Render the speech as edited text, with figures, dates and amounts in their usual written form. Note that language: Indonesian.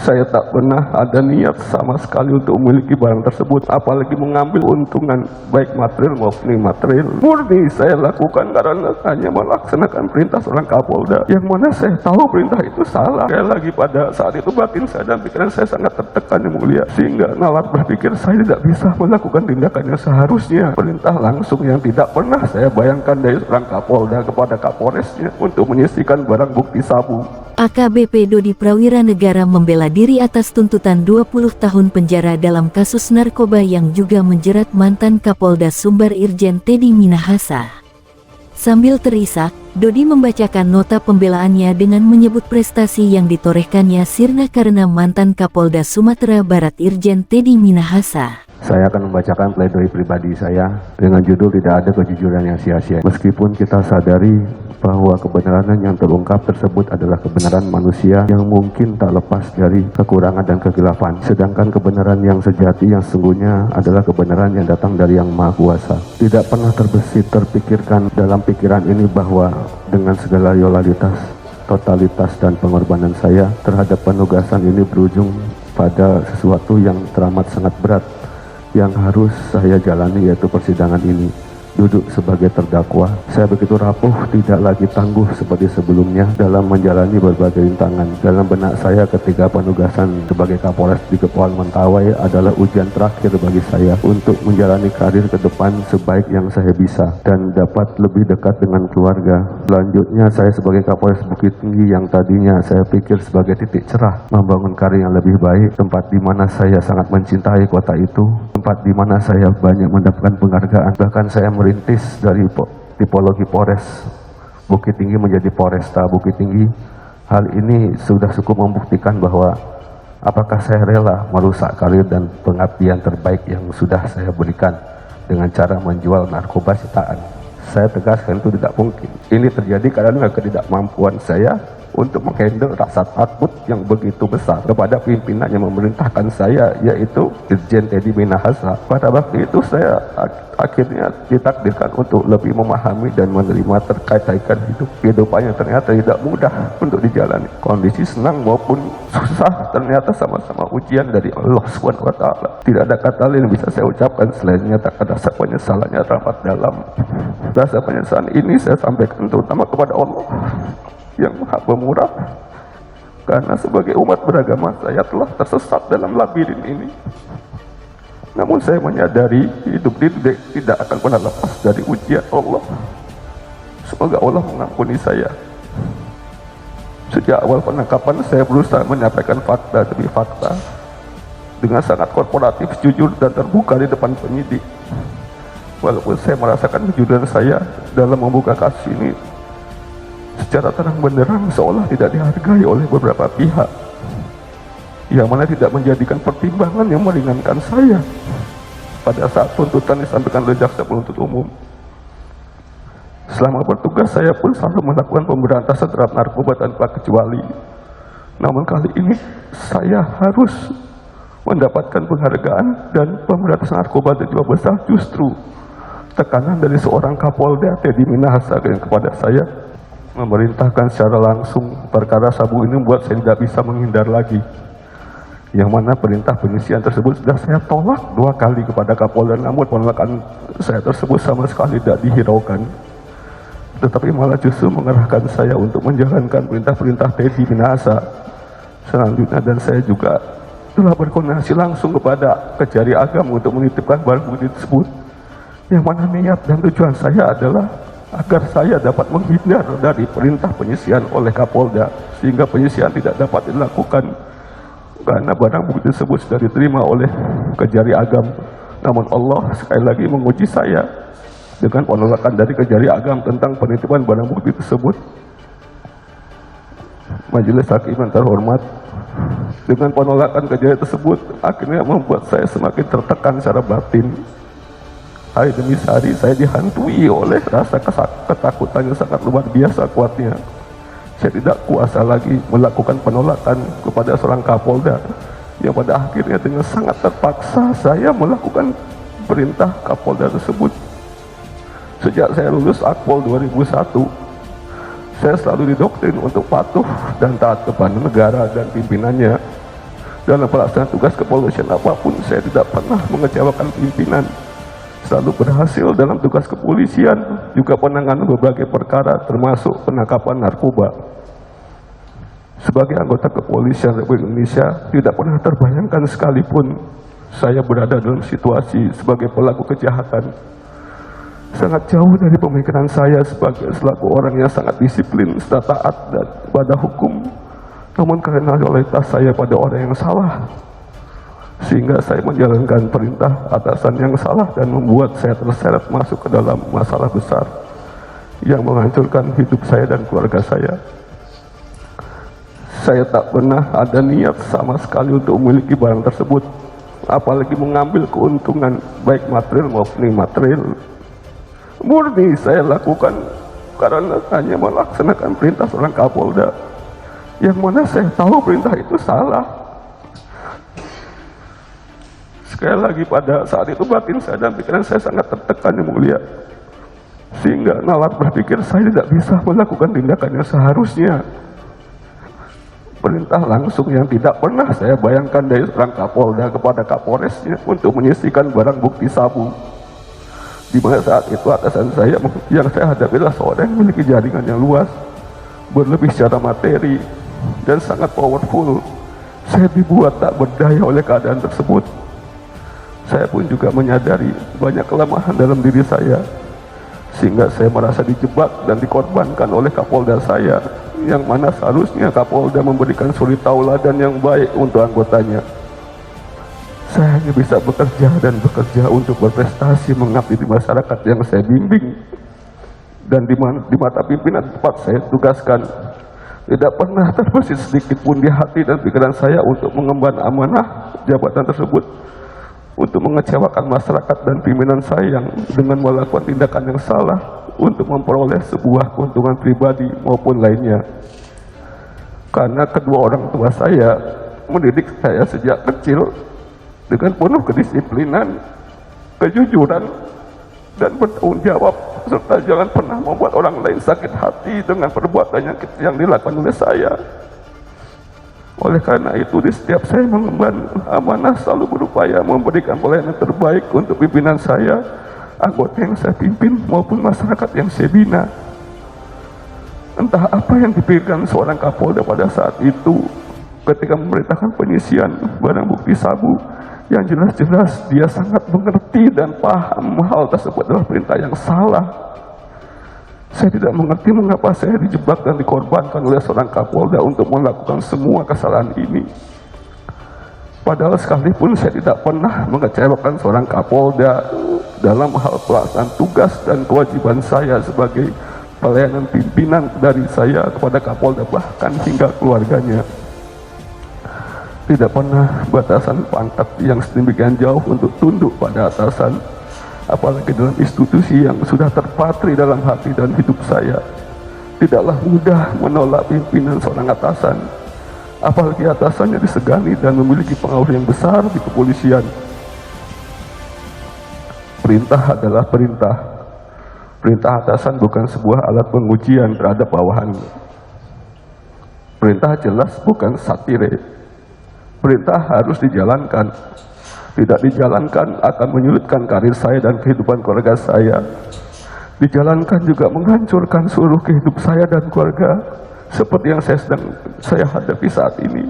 Saya tak pernah ada niat sama sekali untuk memiliki barang tersebut, apalagi mengambil untungan baik material maupun imaterial. Murni saya lakukan karena hanya melaksanakan perintah seorang Kapolda, yang mana saya tahu perintah itu salah. Sekali lagi pada saat itu batin saya dan pikiran saya sangat tertekan, Yang Mulia, sehingga nalar berpikir saya tidak bisa melakukan tindakan yang seharusnya. Perintah langsung yang tidak pernah saya bayangkan dari seorang Kapolda kepada Kapolresnya untuk menyisihkan barang bukti sabu. AKBP Dodi Prawira Negara membela diri atas tuntutan 20 tahun penjara dalam kasus narkoba yang juga menjerat mantan Kapolda Sumbar Irjen Teddy Minahasa. Sambil terisak, Dodi membacakan nota pembelaannya dengan menyebut prestasi yang ditorehkannya sirna karena mantan Kapolda Sumatera Barat Irjen Teddy Minahasa. Saya akan membacakan pledoi pribadi saya dengan judul Tidak Ada Kejujuran Yang Sia-sia. Meskipun kita sadari bahwa kebenaran yang terungkap tersebut adalah kebenaran manusia yang mungkin tak lepas dari kekurangan dan kegelapan. Sedangkan kebenaran yang sejati yang sesungguhnya adalah kebenaran yang datang dari Yang Maha Kuasa. Tidak pernah terbesit terpikirkan dalam pikiran ini bahwa dengan segala loyalitas, totalitas dan pengorbanan saya terhadap penugasan ini berujung pada sesuatu yang teramat sangat berat yang harus saya jalani, yaitu persidangan ini. Duduk sebagai terdakwa, saya begitu rapuh, tidak lagi tangguh seperti sebelumnya dalam menjalani berbagai rintangan. Dalam benak saya ketika penugasan sebagai Kapolres di Kepulauan Mentawai adalah ujian terakhir bagi saya untuk menjalani karir ke depan sebaik yang saya bisa dan dapat lebih dekat dengan keluarga. Selanjutnya saya sebagai Kapolres Bukit Tinggi yang tadinya saya pikir sebagai titik cerah membangun karir yang lebih baik, tempat di mana saya sangat mencintai kota itu, tempat di mana saya banyak mendapatkan penghargaan, bahkan saya merintis dari tipologi Polres Bukit Tinggi menjadi Polresta Bukit Tinggi. Hal ini sudah cukup membuktikan bahwa apakah saya rela merusak karir dan pengabdian terbaik yang sudah saya berikan dengan cara menjual narkoba sitaan. Saya tegaskan itu tidak mungkin. Ini terjadi karena ketidakmampuan saya untuk menghandle rasa takut yang begitu besar kepada pimpinan yang memerintahkan saya, yaitu Irjen Teddy Minahasa. Pada waktu itu saya akhirnya ditakdirkan untuk lebih memahami dan menerima terkait-kaitkan hidup. Kehidupannya ternyata tidak mudah untuk dijalani. Kondisi senang maupun susah ternyata sama-sama ujian dari Allah SWT. Tidak ada kata lain yang bisa saya ucapkan selain menyatakan rasa penyesalannya teramat dalam. Rasa penyesalan ini saya sampaikan terutama kepada Allah yang Maha Pemurah, karena sebagai umat beragama saya telah tersesat dalam labirin ini. Namun saya menyadari hidup ini tidak akan pernah lepas dari ujian Allah. Semoga Allah mengampuni saya. Sejak awal penangkapan saya berusaha menyampaikan fakta demi fakta dengan sangat korporatif, jujur dan terbuka di depan penyidik. Walaupun saya merasakan kejujuran saya dalam membuka kasus ini secara terang benderang seolah tidak dihargai oleh beberapa pihak, yang mana tidak menjadikan pertimbangan yang meringankan saya pada saat tuntutan disampaikan oleh jaksa penuntut umum. Selama bertugas saya pun selalu melakukan pemberantasan terhadap narkoba tanpa kecuali. Namun kali ini saya harus mendapatkan penghargaan dan pemberantasan narkoba dan juga besar justru tekanan dari seorang Kapolda Teddy Minahasa yang kepada saya memerintahkan secara langsung perkara sabu ini membuat saya tidak bisa menghindar lagi, yang mana perintah penyisihan tersebut sudah saya tolak 2 kali kepada Kapolda, namun penolakan saya tersebut sama sekali tidak dihiraukan, tetapi malah justru mengerahkan saya untuk menjalankan perintah-perintah Teddy Minahasa selanjutnya. Dan saya juga telah berkoordinasi langsung kepada Kejari Agam untuk menitipkan barang bukti tersebut, yang mana niat dan tujuan saya adalah agar saya dapat menghindar dari perintah penyisihan oleh Kapolda, sehingga penyisihan tidak dapat dilakukan karena barang bukti tersebut sudah diterima oleh Kejari Agam. Namun Allah sekali lagi menguji saya dengan penolakan dari Kejari Agam tentang penitipan barang bukti tersebut. Majelis Hakim yang terhormat, dengan penolakan Kejari tersebut akhirnya membuat saya semakin tertekan secara batin. Hari demi hari saya dihantui oleh rasa ketakutan yang sangat luar biasa kuatnya. Saya tidak kuasa lagi melakukan penolakan kepada seorang Kapolda, yang pada akhirnya dengan sangat terpaksa saya melakukan perintah Kapolda tersebut. Sejak saya lulus Akpol 2001, saya selalu didoktrin untuk patuh dan taat kepada negara dan pimpinannya. Dalam pelaksanaan tugas kepolisian apapun, saya tidak pernah mengecewakan pimpinan. Selalu berhasil dalam tugas kepolisian, juga penanganan berbagai perkara termasuk penangkapan narkoba. Sebagai anggota kepolisian Republik Indonesia, tidak pernah terbayangkan sekalipun saya berada dalam situasi sebagai pelaku kejahatan. Sangat jauh dari pemikiran saya sebagai selaku orang yang sangat disiplin, taat dan pada hukum. Namun karena loyalitas saya pada orang yang salah, sehingga saya menjalankan perintah atasan yang salah dan membuat saya terseret masuk ke dalam masalah besar yang menghancurkan hidup saya dan keluarga saya. Saya tak pernah ada niat sama sekali untuk memiliki barang tersebut, apalagi mengambil keuntungan baik material maupun imaterial. Murni saya lakukan karena hanya melaksanakan perintah seorang Kapolda, yang mana saya tahu perintah itu salah. Sekali lagi, pada saat itu batin saya dan pikiran saya sangat tertekan, Yang Mulia, sehingga nalar berpikir saya tidak bisa melakukan tindakan yang seharusnya. Perintah langsung yang tidak pernah saya bayangkan dari seorang Kapolda kepada Kapolresnya untuk menyisihkan barang bukti sabu, di mana saat itu atasan saya yang saya hadapi adalah seorang yang memiliki jaringan yang luas, berlebih secara materi, dan sangat powerful. Saya dibuat tak berdaya oleh keadaan tersebut. Saya pun juga menyadari banyak kelemahan dalam diri saya, sehingga saya merasa dijebak dan dikorbankan oleh Kapolda saya, yang mana seharusnya Kapolda memberikan suri tauladan yang baik untuk anggotanya. Saya hanya bisa bekerja dan bekerja untuk berprestasi mengabdi di masyarakat yang saya bimbing, dan di mata pimpinan tempat saya tugaskan. Tidak pernah terbesit sedikit pun di hati dan pikiran saya untuk mengemban amanah jabatan tersebut, untuk mengecewakan masyarakat dan pimpinan saya yang dengan melakukan tindakan yang salah untuk memperoleh sebuah keuntungan pribadi maupun lainnya. Karena kedua orang tua saya mendidik saya sejak kecil dengan penuh kedisiplinan, kejujuran, dan bertanggung jawab, serta jangan pernah membuat orang lain sakit hati dengan perbuatan yang dilakukan oleh saya. Oleh karena itu, di setiap saya mengemban amanah selalu berupaya memberikan pelayanan terbaik untuk pimpinan saya, anggota yang saya pimpin, maupun masyarakat yang saya bina. Entah apa yang dipikirkan seorang Kapolda pada saat itu ketika memerintahkan penyisian barang bukti sabu, yang jelas-jelas dia sangat mengerti dan paham hal tersebut adalah perintah yang salah. Saya tidak mengerti mengapa saya dijebak dan dikorbankan oleh seorang Kapolda untuk melakukan semua kesalahan ini. Padahal sekalipun saya tidak pernah mengecewakan seorang Kapolda dalam hal pelaksanaan tugas dan kewajiban saya sebagai pelayanan pimpinan dari saya kepada Kapolda, bahkan hingga keluarganya. Tidak pernah batasan pangkat yang sedemikian jauh untuk tunduk pada atasan, apalagi dalam institusi yang sudah terpatri dalam hati dan hidup saya. Tidaklah mudah menolak pimpinan seorang atasan, apalagi atasannya disegani dan memiliki pengaruh yang besar di kepolisian. Perintah adalah perintah. Perintah atasan bukan sebuah alat pengujian terhadap bawahannya. Perintah jelas bukan satire. Perintah harus dijalankan. Tidak dijalankan akan menyulitkan karir saya dan kehidupan keluarga saya. Dijalankan juga menghancurkan seluruh kehidupan saya dan keluarga, seperti yang saya hadapi saat ini.